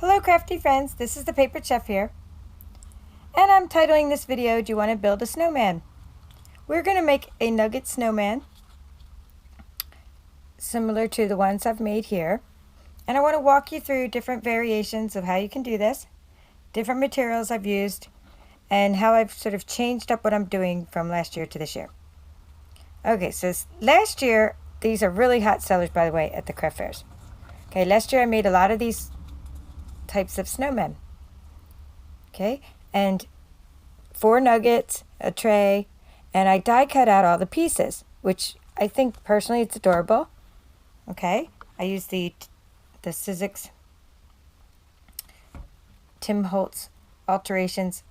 Hello crafty friends, this is the Paper Chef here, and I'm titling this video, Do You Want to Build a Snowman? We're going to make a nugget snowman, similar to the ones I've made here, and I want to walk you through different variations of how you can do this, different materials I've used, and how I've sort of changed up what I'm doing from last year to this year. Okay, so last year, these are really hot sellers, by the way, at the craft fairs. Okay, last year I made a lot of these types of snowmen. Okay, and 4 nuggets, a tray, and I die cut out all the pieces, which I think personally it's adorable. Okay, I use the Sizzix Tim Holtz Alterations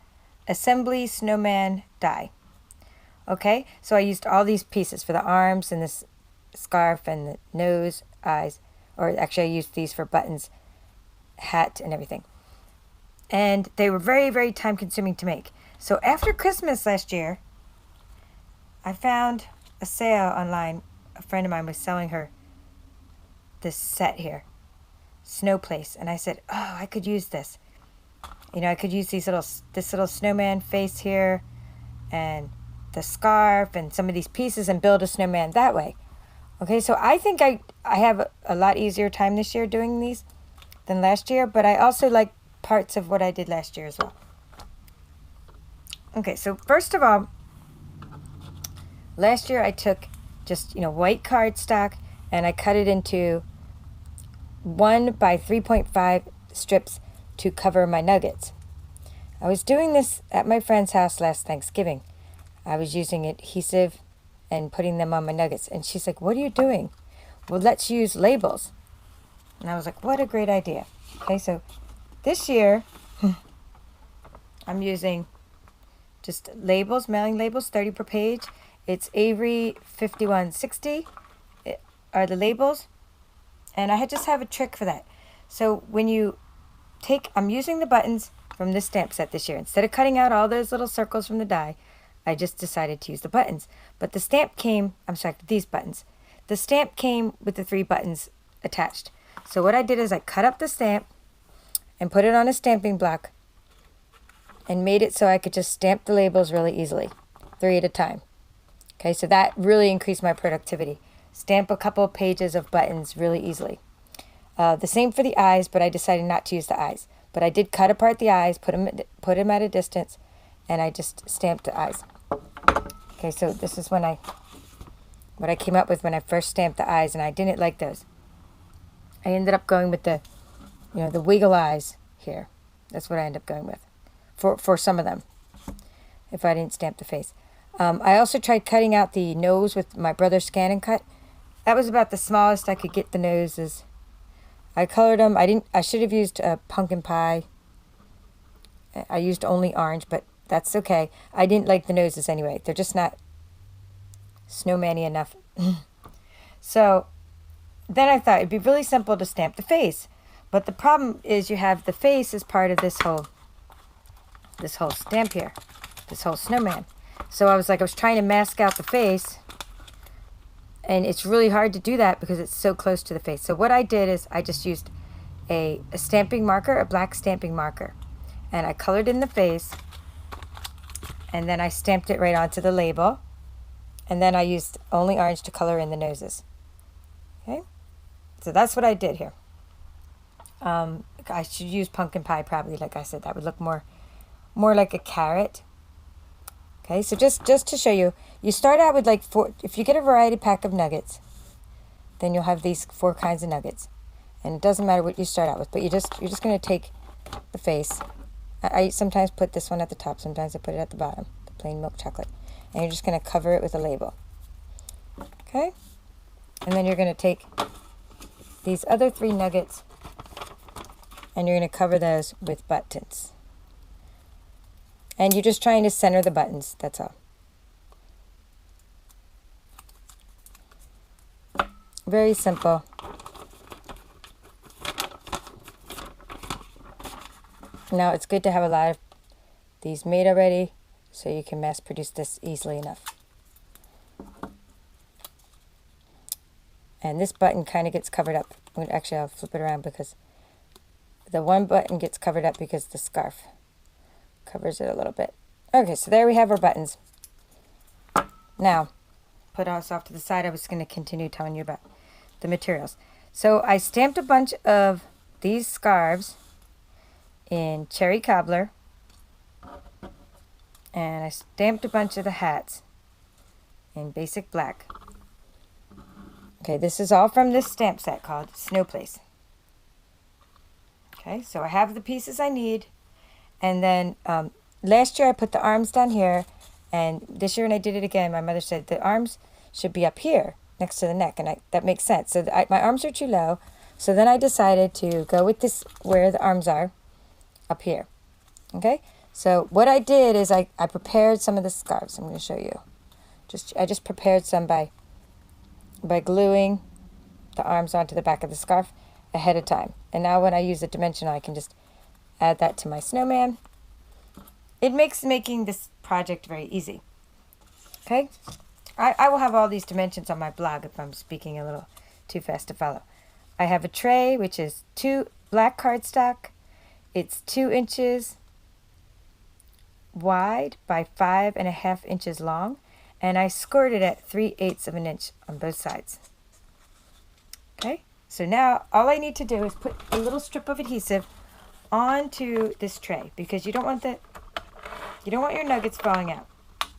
Assembly Snowman die. Okay, so I used all these pieces for the arms and this scarf and the nose, eyes, or actually I used these for buttons, hat, and everything. And they were very, very time consuming to make. So after Christmas last year, I found a sale online. A friend of mine was selling her this set here, Snow Place, and I said, oh, I could use this. You know, I could use this little snowman face here and the scarf and some of these pieces and build a snowman that way. Okay, so I think I have a lot easier time this year doing these than last year, but I also like parts of what I did last year as well. Okay, so first of all, last year I took just, white cardstock and I cut it into 1 by 3.5 strips to cover my nuggets. I was doing this at my friend's house last Thanksgiving. I was using adhesive and putting them on my nuggets, and she's like, what are you doing? Well, let's use labels. And I was like, what a great idea. Okay, so this year I'm using just labels, mailing labels, 30 per page. It's Avery 5160 are the labels, and I just have a trick for that. So when you I'm using the buttons from this stamp set this year. Instead of cutting out all those little circles from the die, I just decided to use the buttons. But the stamp came, these buttons. The stamp came with the 3 buttons attached. So what I did is I cut up the stamp and put it on a stamping block and made it so I could just stamp the labels really easily, 3 at a time. Okay, so that really increased my productivity. Stamp a couple of pages of buttons really easily. The same for the eyes, but I decided not to use the eyes. But I did cut apart the eyes, put them at a distance, and I just stamped the eyes. Okay, so this is what I came up with when I first stamped the eyes, and I didn't like those. I ended up going with the wiggle eyes here. That's what I ended up going with for some of them, if I didn't stamp the face. I also tried cutting out the nose with my brother's Scan and Cut. That was about the smallest I could get the noses. I colored them. I should have used pumpkin pie. I used only orange, but that's okay. I didn't like the noses anyway. They're just not snowman-y enough. So then I thought it'd be really simple to stamp the face. But the problem is you have the face as part of this whole stamp here, this whole snowman. So I was trying to mask out the face, and it's really hard to do that because it's so close to the face. So what I did is I just used a stamping marker, a black stamping marker, and I colored in the face, and then I stamped it right onto the label, and then I used only orange to color in the noses. Okay, so that's what I did here. I should use pumpkin pie probably, like I said. That would look more like a carrot. Okay, so just to show you, you start out with 4. If you get a variety pack of nuggets, then you'll have these 4 kinds of nuggets, and it doesn't matter what you start out with. But you're just going to take the face. I sometimes put this one at the top. Sometimes I put it at the bottom, the plain milk chocolate, and you're just going to cover it with a label. Okay, and then you're going to take these other 3 nuggets, and you're going to cover those with buttons. And you're just trying to center the buttons, that's all. Very simple. Now it's good to have a lot of these made already so you can mass produce this easily enough. And this button kind of gets covered up. Actually, I'll flip it around because The one button gets covered up because the scarf covers it a little bit. Okay, so there we have our buttons. Now, put us off to the side. I was going to continue telling you about the materials. So I stamped a bunch of these scarves in cherry cobbler, and I stamped a bunch of the hats in basic black. Okay, this is all from this stamp set called Snow Place. Okay, so I have the pieces I need, and then last year I put the arms down here, and this year when I did it again, my mother said the arms should be up here next to the neck, and that makes sense. So my arms are too low, so then I decided to go with this where the arms are, up here. Okay, so what I did is I prepared some of the scarves. I'm going to show you. I just prepared some by gluing the arms onto the back of the scarf ahead of time. And now when I use a dimensional, I can just add that to my snowman. It makes making this project very easy. Okay, I will have all these dimensions on my blog if I'm speaking a little too fast to follow. I have a tray, which is 2 black cardstock. It's 2 inches wide by 5.5 inches long, and I scored it at 3/8 of an inch on both sides. Okay, so now all I need to do is put a little strip of adhesive onto this tray, because you don't want your nuggets falling out.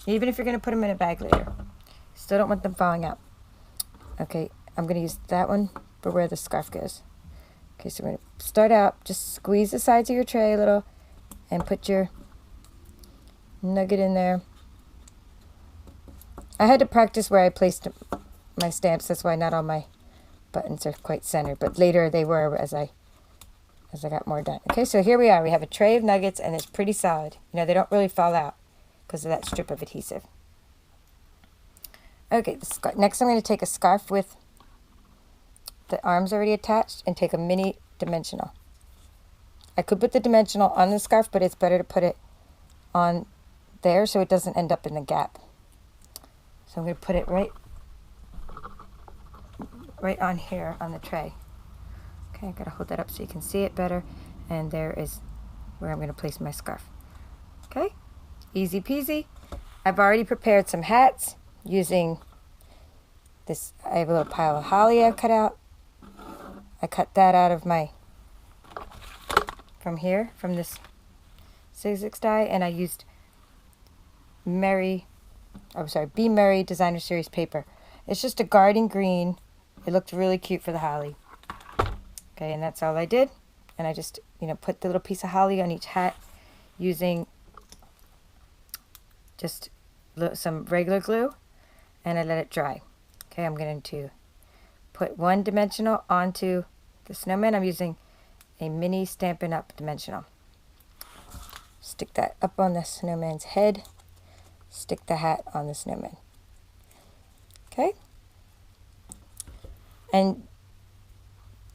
Even if you're going to put them in a bag later, you still don't want them falling out. Okay, I'm going to use that one for where the scarf goes. Okay, so we're going to start out, just squeeze the sides of your tray a little and put your nugget in there. I had to practice where I placed my stamps, that's why not all my buttons are quite centered, but later they were as I got more done. Okay, so here we are. We have a tray of nuggets, and it's pretty solid. You know, they don't really fall out because of that strip of adhesive. Okay, next I'm going to take a scarf with the arms already attached and take a mini dimensional. I could put the dimensional on the scarf, but it's better to put it on there so it doesn't end up in the gap. So I'm going to put it right on here on the tray. Okay, I got to hold that up so you can see it better. And there is where I'm going to place my scarf. Okay, easy peasy. I've already prepared some hats using this. I have a little pile of holly I've cut out. I cut that out of from this zigzag die, and I used Be Merry Designer Series paper. It's just a garden green. It looked really cute for the holly. Okay, and that's all I did. And I just, put the little piece of holly on each hat using just some regular glue, and I let it dry. Okay, I'm going to put one dimensional onto the snowman. I'm using a mini Stampin' Up! Dimensional. Stick that up on the snowman's head. Stick the hat on the snowman. Okay? And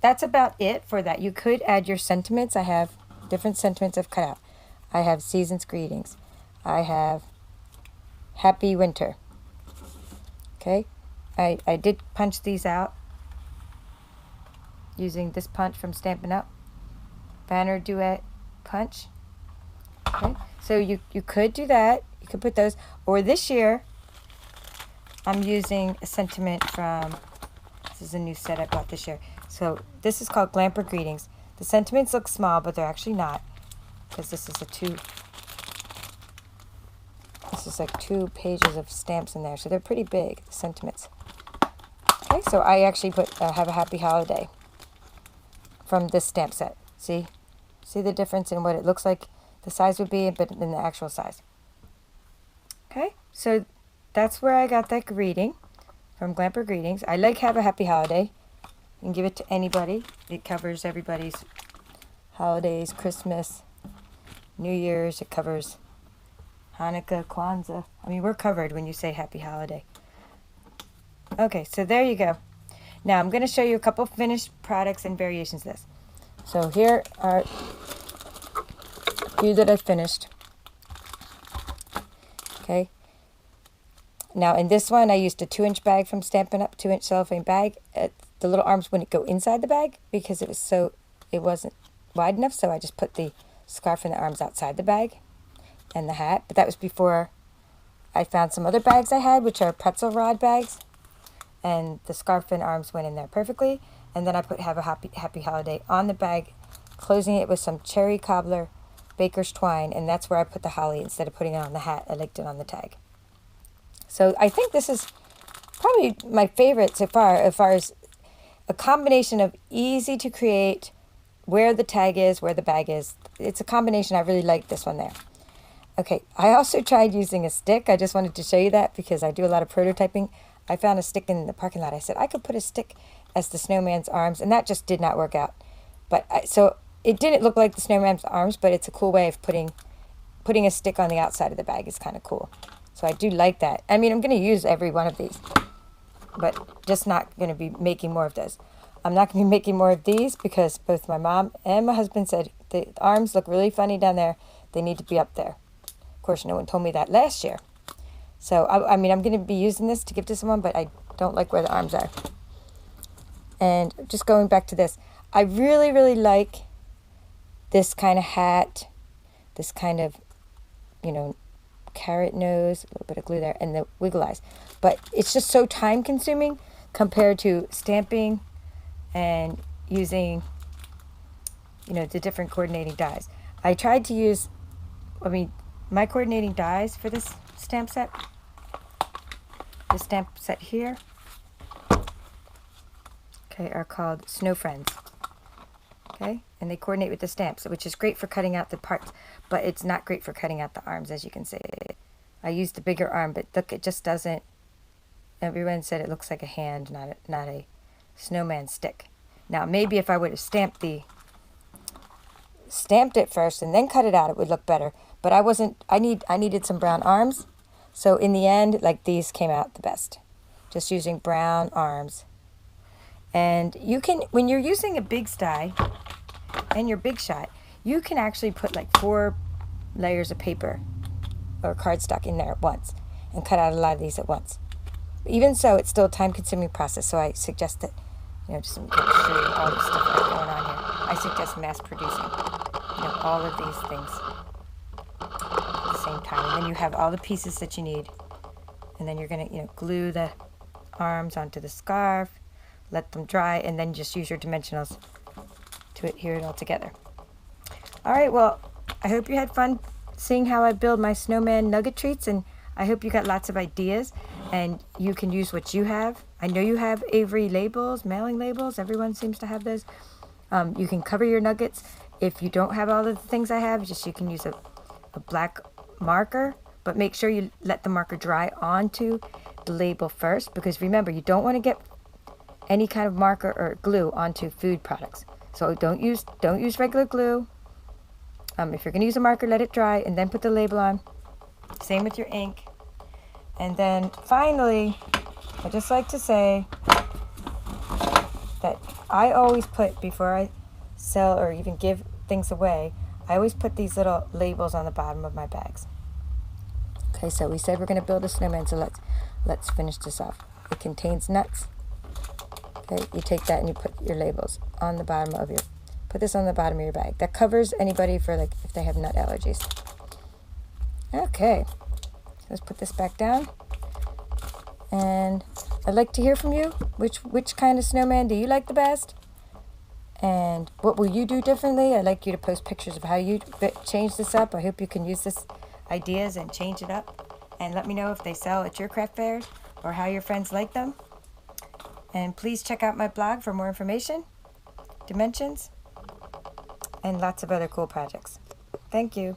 that's about it for that. You could add your sentiments. I have different sentiments I've cut out. I have Season's Greetings. I have Happy Winter. Okay? I did punch these out using this punch from Stampin' Up! Banner Duet punch. Okay? So you could do that. You could put those. Or this year, I'm using a sentiment from, this is a new set I bought this year. So this is called Glamper Greetings. The sentiments look small, but they're actually not, because this is like 2 pages of stamps in there. So they're pretty big, the sentiments. Okay, so I actually put Have a Happy Holiday from this stamp set. See the difference in what it looks like the size would be, but in the actual size. Okay, so that's where I got that greeting from Glamper Greetings. I like Have a Happy Holiday. You can give it to anybody. It covers everybody's holidays, Christmas, New Year's. It covers Hanukkah, Kwanzaa. I mean, we're covered when you say Happy Holiday. Okay, so there you go. Now I'm going to show you a couple finished products and variations of this. So here are a few that I finished. Okay. Now in this one I used a 2-inch bag from Stampin' Up! 2-inch cellophane bag. The little arms wouldn't go inside the bag because it wasn't wide enough, so I just put the scarf and the arms outside the bag and the hat. But that was before I found some other bags I had, which are pretzel rod bags, and the scarf and arms went in there perfectly. And then I put "Have a happy holiday" on the bag, closing it with some cherry cobbler baker's twine, and that's where I put the holly instead of putting it on the hat. I liked it on the tag. So I think this is probably my favorite so far, as far as a combination of easy to create, where the tag is, where the bag is. It's a combination. I really like this one there. Okay, I also tried using a stick. I just wanted to show you that because I do a lot of prototyping. I found a stick in the parking lot. I said I could put a stick as the snowman's arms, and that just did not work out. So it didn't look like the snowman's arms, but it's a cool way of putting a stick on the outside of the bag is kind of cool. So I do like that. I mean, I'm going to use every one of these, but just not going to be making more of those. I'm not going to be making more of these because both my mom and my husband said the arms look really funny down there. They need to be up there. Of course, no one told me that last year. So, I mean, I'm going to be using this to give to someone, but I don't like where the arms are. And just going back to this, I really, really like this kind of hat, this kind of, carrot nose, a little bit of glue there, and the wiggle eyes. But it's just so time consuming compared to stamping and using, the different coordinating dies. I tried to use, my coordinating dies for this stamp set here, okay, are called Snow Friends. Okay, and they coordinate with the stamps, which is great for cutting out the parts, but it's not great for cutting out the arms, as you can see. I used a bigger arm, but look, it just doesn't. Everyone said it looks like a hand, not a snowman stick. Now, maybe if I would have stamped it first and then cut it out, it would look better. But I wasn't. I needed some brown arms, so in the end, like, these came out the best, just using brown arms. And you can, when you're using a big sty and your big shot, you can actually put like 4 layers of paper or cardstock in there at once and cut out a lot of these at once. Even so, it's still a time-consuming process, so I suggest that, just to show you all the stuff that's going on here, I suggest mass-producing, all of these things at the same time. And then you have all the pieces that you need. And then you're going to, glue the arms onto the scarf, let them dry, and then just use your dimensionals to adhere it all together. All right, well, I hope you had fun seeing how I build my snowman nugget treats, and I hope you got lots of ideas, and you can use what you have. I know you have Avery labels, mailing labels. Everyone seems to have those. You can cover your nuggets. If you don't have all of the things I have, you can use a black marker, but make sure you let the marker dry onto the label first, because remember, you don't want to get any kind of marker or glue onto food products. So don't use regular glue. If you're going to use a marker, let it dry and then put the label on. Same with your ink. And then finally, I just like to say that I always put, before I sell or even give things away, I always put these little labels on the bottom of my bags. Okay, so we said we're going to build a snowman, so let's finish this off. It contains nuts. Okay, you take that and you put your labels on the bottom of put this on the bottom of your bag. That covers anybody for, like, if they have nut allergies. Okay, let's put this back down. And I'd like to hear from you. Which kind of snowman do you like the best? And what will you do differently? I'd like you to post pictures of how you change this up. I hope you can use this ideas and change it up. And let me know if they sell at your craft fairs or how your friends like them. And please check out my blog for more information, dimensions, and lots of other cool projects. Thank you.